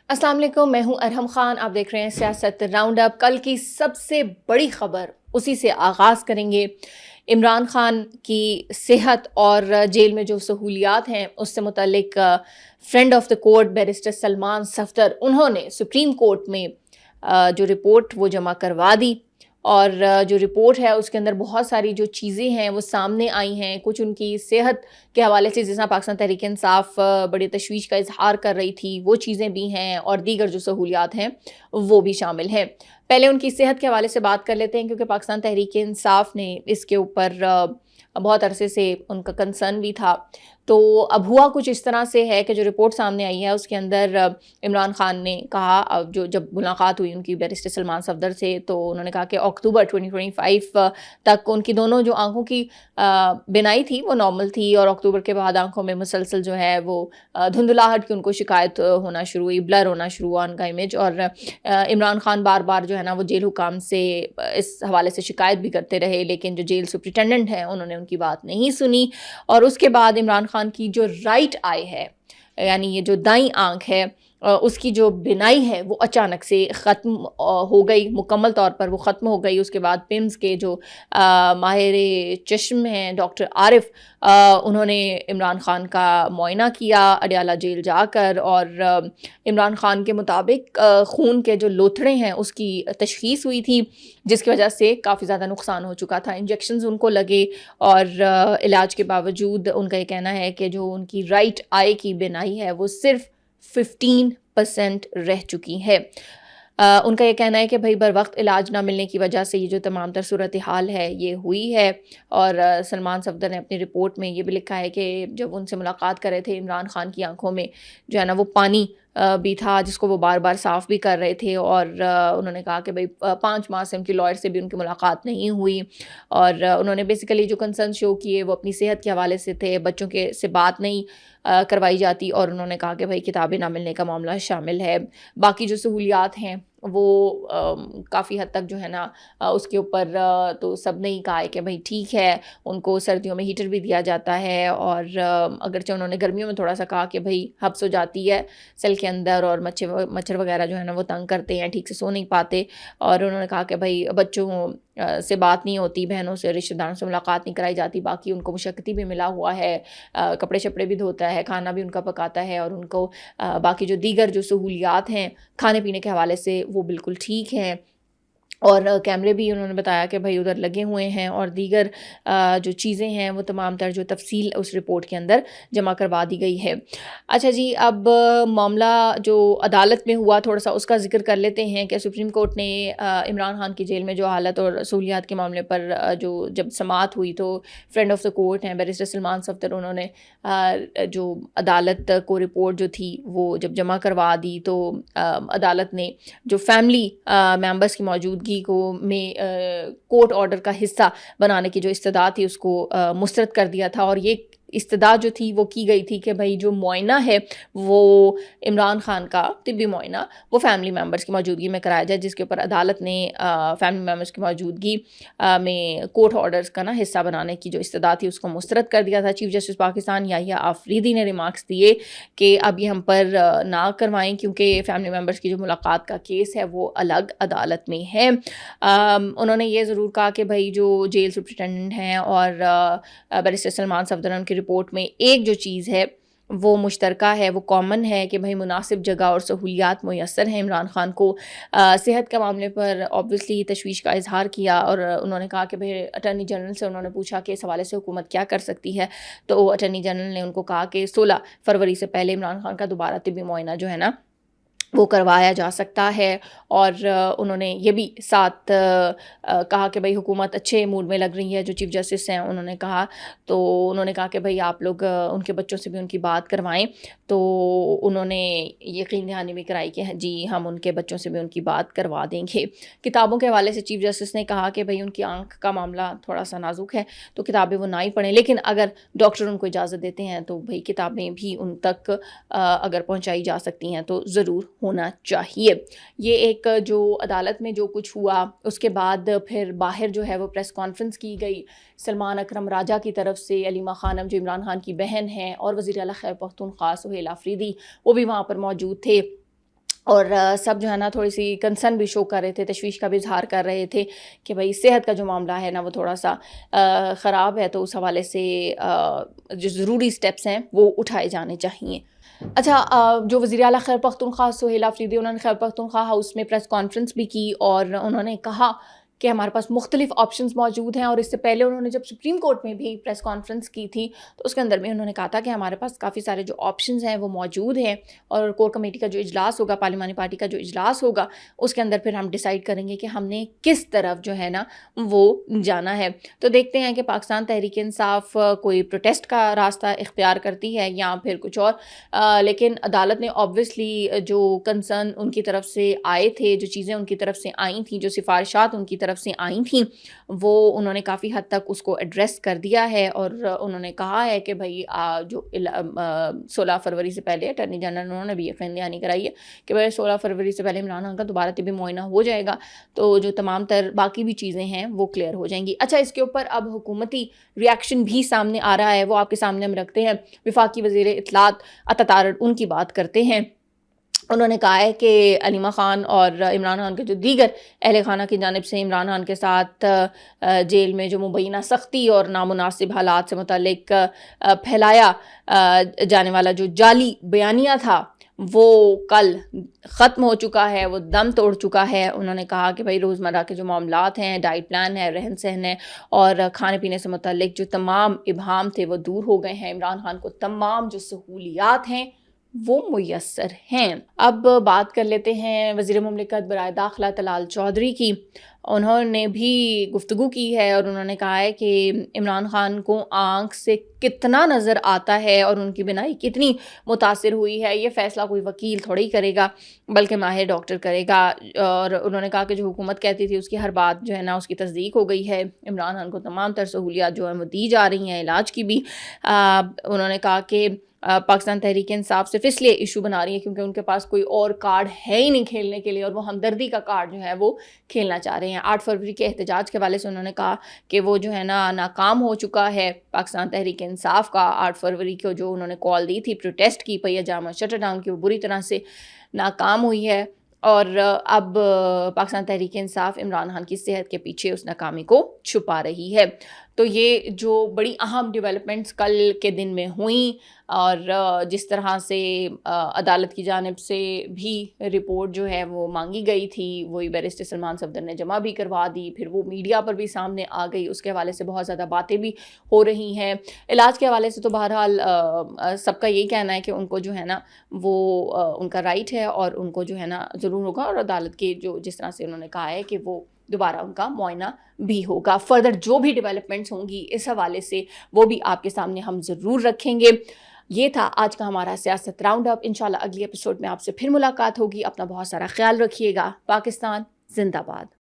अस्सलाम वालेकुम, मैं हूं अरहम खान। आप देख रहे हैं सियासत राउंड अप। कल की सबसे बड़ी खबर उसी से आगाज़ करेंगे। इमरान खान की सेहत और जेल में जो सहूलियात हैं उससे मुतल्लिक friend of the court barrister Salman Safdar उन्होंने सुप्रीम कोर्ट में जो रिपोर्ट वो जमा करवा दी। और जो रिपोर्ट है उसके अंदर बहुत सारी जो चीज़ें हैं वो सामने आई हैं। कुछ उनकी सेहत के हवाले से, जिस तरह पाकिस्तान तहरीक इंसाफ बड़ी तशवीश का इजहार कर रही थी, वो चीज़ें भी हैं और दीगर जो सहूलियात हैं वो भी शामिल हैं। पहले उनकी सेहत के हवाले से बात कर लेते हैं, क्योंकि पाकिस्तान तहरीक इंसाफ ने इसके ऊपर बहुत अरसे से उनका कंसर्न भी था। तो अब हुआ कुछ इस तरह से है कि जो रिपोर्ट सामने आई है उसके अंदर इमरान खान ने कहा, जो जब मुलाकात हुई उनकी बैरिस्टर सलमान सफदर से, तो उन्होंने कहा कि अक्टूबर 2025 तक उनकी दोनों जो आंखों की बिनाई थी वो नॉर्मल थी, और अक्टूबर के बाद आंखों में मुसलसल जो है वो धुंधलाहट की उनको शिकायत होना शुरू हुई, ब्लर होना शुरू हुआ उनका इमेज। और इमरान खान बार बार जो है ना वो जेल हुकाम से इस हवाले से शिकायत भी करते रहे, लेकिन जो जेल सुप्रिटेंडेंट हैं उन्होंने उनकी बात नहीं सुनी। और उसके बाद इमरान खान की जो राइट आई है, यानी ये जो दाईं आंख है, उसकी जो बिनाई है वो अचानक से ख़त्म हो गई, मुकम्मल तौर पर वो ख़त्म हो गई। उसके बाद पिम्स के जो माहिर चश्म हैं डॉक्टर आरिफ, उन्होंने इमरान खान का मुआयना किया अडयाला जेल जाकर, और इमरान खान के मुताबिक खून के जो लोथड़े हैं उसकी तशख़ीस हुई थी, जिसकी वजह से काफ़ी ज़्यादा नुकसान हो चुका था। इंजेक्शंस उनको लगे, और इलाज के बावजूद उनका ये कहना है कि जो उनकी राइट आई की बिनाई है वो सिर्फ 15% रह चुकी है। उनका ये कहना है कि भाई बर वक्त इलाज ना मिलने की वजह से ये जो तमाम तर सूरत हाल है ये हुई है। और सलमान सफदर ने अपनी रिपोर्ट में ये भी लिखा है कि जब उनसे मुलाकात कर रहे थे, इमरान खान की आंखों में जो है ना वो पानी भी था, जिसको वो बार बार साफ़ भी कर रहे थे। और उन्होंने कहा कि भाई 5 माह से उनकी लॉयर से भी उनकी मुलाकात नहीं हुई, और उन्होंने बेसिकली जो कंसर्न शो किए वो अपनी सेहत के हवाले से थे, बच्चों के से बात नहीं करवाई जाती, और उन्होंने कहा कि भाई किताबें ना मिलने का मामला शामिल है। बाकी जो सहूलियात हैं वो काफ़ी हद तक जो है ना उसके ऊपर तो सब ने ही कहा है कि भाई ठीक है, उनको सर्दियों में हीटर भी दिया जाता है, और अगरचे उन्होंने गर्मियों में थोड़ा सा कहा कि भाई हब्स हो जाती है सेल के अंदर, और मच्छर वगैरह जो है ना वो तंग करते हैं, ठीक से सो नहीं पाते। और उन्होंने कहा कि भाई बच्चों से बात नहीं होती, बहनों से, रिश्तेदारों से मुलाकात नहीं कराई जाती, बाकी उनको मुशक्कती भी मिला हुआ है, कपड़े शपड़े भी धोता है, खाना भी उनका पकाता है, और उनको बाकी जो दीगर जो सहूलियात हैं खाने पीने के हवाले से वो बिल्कुल ठीक हैं। और कैमरे भी उन्होंने बताया कि भाई उधर लगे हुए हैं, और दीगर जो चीज़ें हैं वो तमाम तर जो तफसील उस रिपोर्ट के अंदर जमा करवा दी गई है। अच्छा जी, अब मामला जो अदालत में हुआ थोड़ा सा उसका ज़िक्र कर लेते हैं कि सुप्रीम कोर्ट ने इमरान खान की जेल में जो हालत और सहूलियात के मामले पर जो जब समाअत हुई, तो फ्रेंड ऑफ द कोर्ट हैं बैरिस्टर सलमान सफदर, उन्होंने जो अदालत को रिपोर्ट जो थी वो जब जमा करवा दी, तो अदालत ने जो फैमिली मेंबर्स की मौजूदगी को में कोर्ट ऑर्डर का हिस्सा बनाने की जो इस्तदा थी उसको मुस्तरद कर दिया था। और ये इस्तदा जो थी वो की गई थी कि भाई जो मुआयना है वो इमरान खान का तिब्बी मुआयना वो फैमिली मेम्बर्स की मौजूदगी में कराया जाए, जिसके ऊपर अदालत ने फैमिली मेम्बर्स की मौजूदगी में कोर्ट ऑर्डर्स का ना हिस्सा बनाने की जो इस्तदा थी उसको मुस्तरद कर दिया था। चीफ जस्टिस पाकिस्तान याहिया आफरीदी ने रिमार्क्स दिए कि अब ये हम पर ना करवाएं, क्योंकि फैमिली मेम्बर्स की जो मुलाकात का केस है वो अलग अदालत में है। उन्होंने ये ज़रूर कहा कि भाई जो जेल सुप्रिटेंडेंट हैं और बैरिस्टर सलमान सफदर उनकी रिपोर्ट में एक जो चीज़ है वो मुश्तरका है, वो कॉमन है कि भाई मुनासिब जगह और सहूलियात मुयस्सर हैं इमरान खान को। सेहत के मामले पर ऑब्वियसली तशवीश का इजहार किया, और उन्होंने कहा कि भाई अटर्नी जनरल से उन्होंने पूछा कि इस हवाले से हुकूमत क्या कर सकती है, तो अटर्नी जनरल ने उनको कहा कि 16 फरवरी से पहले इमरान खान का दोबारा तिब्बी मुआयना जो है ना वो करवाया जा सकता है। और उन्होंने ये भी साथ कहा कि भाई हुकूमत अच्छे मूड में लग रही है, जो चीफ़ जस्टिस हैं उन्होंने कहा। तो उन्होंने कहा कि भाई आप लोग उनके बच्चों से भी उनकी बात करवाएं। तो उन्होंने यकीन दहानी भी कराई कि जी हम उनके बच्चों से भी उनकी बात करवा देंगे। किताबों के हवाले से चीफ़ जस्टिस ने कहा कि भाई उनकी आँख का मामला थोड़ा सा नाजुक है, तो किताबें वो ना ही पढ़ें, लेकिन अगर डॉक्टर उनको इजाज़त देते हैं तो भाई किताबें भी उन तक अगर पहुँचाई जा सकती हैं तो ज़रूर होना चाहिए। ये एक जो अदालत में जो कुछ हुआ, उसके बाद फिर बाहर जो है वो प्रेस कॉन्फ्रेंस की गई सलमान अकरम राजा की तरफ से। अलीमा खानम जो इमरान खान की बहन हैं और वज़ीर आला खैबर पख्तूनख्वा सुहेल आफरीदी वो भी वहाँ पर मौजूद थे। اور سب جو ہے نا تھوڑی سی کنسرن بھی شو کر رہے تھے، تشویش کا بھی اظہار کر رہے تھے کہ بھائی صحت کا جو معاملہ ہے نا وہ تھوڑا سا خراب ہے، تو اس حوالے سے جو ضروری سٹیپس ہیں وہ اٹھائے جانے چاہیے۔ اچھا، جو وزیر اعلیٰ خیبر پختونخوا سہیل آفریدی، انہوں نے خیبر پختونخوا ہاؤس میں پریس کانفرنس بھی کی اور انہوں نے کہا کہ ہمارے پاس مختلف آپشنز موجود ہیں، اور اس سے پہلے انہوں نے جب سپریم کورٹ میں بھی پریس کانفرنس کی تھی تو اس کے اندر بھی انہوں نے کہا تھا کہ ہمارے پاس کافی سارے جو آپشنز ہیں وہ موجود ہیں، اور کور کمیٹی کا جو اجلاس ہوگا، پارلیمانی پارٹی کا جو اجلاس ہوگا، اس کے اندر پھر ہم ڈیسائیڈ کریں گے کہ ہم نے کس طرف جو ہے نا وہ جانا ہے۔ تو دیکھتے ہیں کہ پاکستان تحریک انصاف کوئی پروٹیسٹ کا راستہ اختیار کرتی ہے یا پھر کچھ اور، لیکن عدالت نے آبویسلی جو کنسرن ان کی طرف سے آئے تھے، جو چیزیں ان کی طرف سے آئی تھیں، جو سفارشات ان کی طرف سے آئی تھیں، وہ انہوں نے کافی حد تک اس کو ایڈریس کر دیا ہے، اور انہوں نے کہا ہے کہ بھائی جو 16 فروری سے پہلے اٹارنی جنرل انہوں نے بھی یقین دہانی کرائی ہے کہ بھائی 16 فروری سے پہلے عمران خان کا دوبارہ طبی معائنہ ہو جائے گا، تو جو تمام تر باقی بھی چیزیں ہیں وہ کلیئر ہو جائیں گی۔ اچھا، اس کے اوپر اب حکومتی ریاکشن بھی سامنے آ رہا ہے، وہ آپ کے سامنے ہم رکھتے ہیں۔ وفاقی وزیر اطلاعات عطا ان کی بات کرتے ہیں۔ انہوں نے کہا ہے کہ علیمہ خان اور عمران خان کے جو دیگر اہل خانہ کی جانب سے عمران خان کے ساتھ جیل میں جو مبینہ سختی اور نامناسب حالات سے متعلق پھیلایا جانے والا جو جعلی بیانیہ تھا وہ کل ختم ہو چکا ہے، وہ دم توڑ چکا ہے۔ انہوں نے کہا کہ بھائی روزمرہ کے جو معاملات ہیں، ڈائٹ پلان ہے، رہن سہن ہے اور کھانے پینے سے متعلق جو تمام ابہام تھے وہ دور ہو گئے ہیں، عمران خان کو تمام جو سہولیات ہیں وہ میسر ہیں۔ اب بات کر لیتے ہیں وزیر مملکت برائے داخلہ طلال چودھری کی۔ انہوں نے بھی گفتگو کی ہے اور انہوں نے کہا ہے کہ عمران خان کو آنکھ سے کتنا نظر آتا ہے اور ان کی بینائی کتنی متاثر ہوئی ہے، یہ فیصلہ کوئی وکیل تھوڑی کرے گا بلکہ ماہر ڈاکٹر کرے گا۔ اور انہوں نے کہا کہ جو حکومت کہتی تھی اس کی ہر بات جو ہے نا اس کی تصدیق ہو گئی ہے، عمران خان کو تمام تر سہولیات جو ہیں وہ دی جا رہی ہیں، علاج کی بھی۔ انہوں نے کہا کہ پاکستان تحریک انصاف صرف اس لیے ایشو بنا رہی ہے کیونکہ ان کے پاس کوئی اور کارڈ ہے ہی نہیں کھیلنے کے لیے، اور وہ ہمدردی کا کارڈ جو ہے وہ کھیلنا چاہ رہے ہیں۔ 8 فروری کے احتجاج کے حوالے سے انہوں نے کہا کہ وہ جو ہے نا ناکام ہو چکا ہے پاکستان تحریک انصاف کا۔ 8 فروری کو جو انہوں نے کال دی تھی پروٹیسٹ کی، پہیہ جامع شٹر ڈاؤن کی، وہ بری طرح سے ناکام ہوئی ہے، اور اب پاکستان تحریک انصاف عمران خان کی صحت کے پیچھے اس ناکامی کو چھپا رہی ہے۔ تو یہ جو بڑی اہم ڈیولپمنٹس کل کے دن میں ہوئیں، اور جس طرح سے عدالت کی جانب سے بھی رپورٹ جو ہے وہ مانگی گئی تھی، وہی بیرسٹر سلمان صفدر نے جمع بھی کروا دی، پھر وہ میڈیا پر بھی سامنے آ گئی، اس کے حوالے سے بہت زیادہ باتیں بھی ہو رہی ہیں۔ علاج کے حوالے سے تو بہرحال سب کا یہی کہنا ہے کہ ان کو جو ہے نا وہ ان کا رائٹ ہے اور ان کو جو ہے نا ضرور ہوگا، اور عدالت کے جو جس طرح سے انہوں نے کہا ہے کہ وہ دوبارہ ان کا معائنہ بھی ہوگا۔ فردر جو بھی ڈیولپمنٹس ہوں گی اس حوالے سے وہ بھی آپ کے سامنے ہم ضرور رکھیں گے۔ یہ تھا آج کا ہمارا سیاست راؤنڈ اپ۔ انشاءاللہ اگلی ایپیسوڈ میں آپ سے پھر ملاقات ہوگی۔ اپنا بہت سارا خیال رکھیے گا۔ پاکستان زندہ باد۔